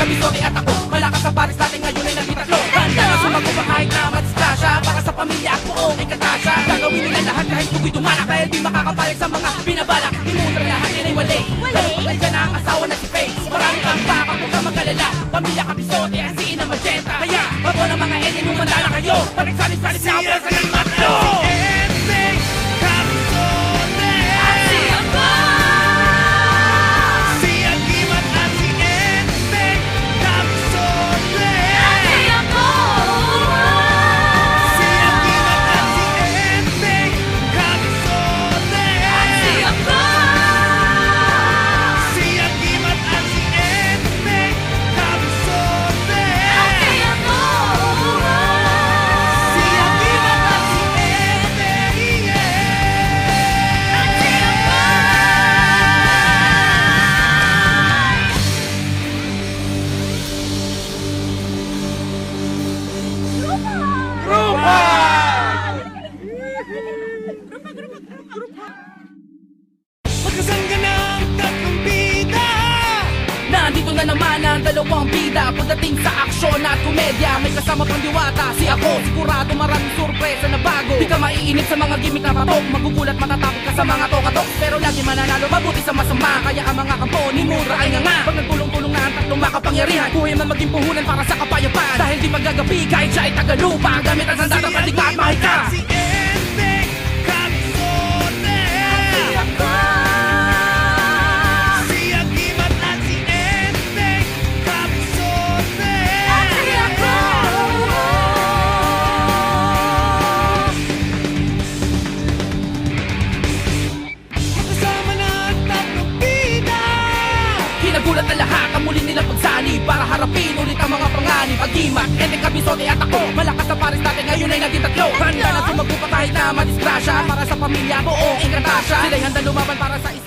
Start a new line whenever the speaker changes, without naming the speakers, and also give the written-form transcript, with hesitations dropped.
Kabisote at ako, malakas sa pares natin ngayon ay naging tatlo. Handa na sumagot pa kahit na madisgrasya, para sa pamilya at buong ay katasya. Gagawin nila lahat kahit tukoy tumanak, dahil di makakapalag sa mga binabalak. Imutra lahat yan ay wali. Nandiyan na ang asawa na si Faith. Marami kang baka, huwag kang mag-alala. Pamilya Kabisote, ang siin ng magenta. Kaya, bago ng mga alien, humanda na kayo. Paligsalis-salis na ang presa ng matlo.
Magkasangga na ang tatlong bida.
Nandito na naman ang dalawang bida. Pagdating sa aksyon at komedya, may kasama pang diwata. Si ako, sigurado maraming sorpresa na bago. Di ka maiinip sa mga gimmick na patok. Magugulat, matatapos ka sa mga tokatok. Pero lagi mananalo, mabuti sa masama. Kaya ang mga kampo ni Mura ay nga. Pag nagtulong-tulong na ang tatlong makapangyarihan, buhay man maging puhunan para sa kapayapaan. Dahil di magagabi kahit siya ay tagalupa. Gamit ang sandata, paligka at mahika.
Si Enteng Kabisote. Si Agimat at si Enteng Kabisote. Magkasama na ang tatlong bida.
Kinagulat na lahat ang muli nilang pagsani para harapin ulit ang mga panganib. Agimat, Enteng Kabisote at ako, malakas sa pares natin ngayon ay naging tatlo. Handa na sumagot pa kahit na madisgrasya, para sa pamilya buong ingratasya. Sila'y handa lumaban para sa isa.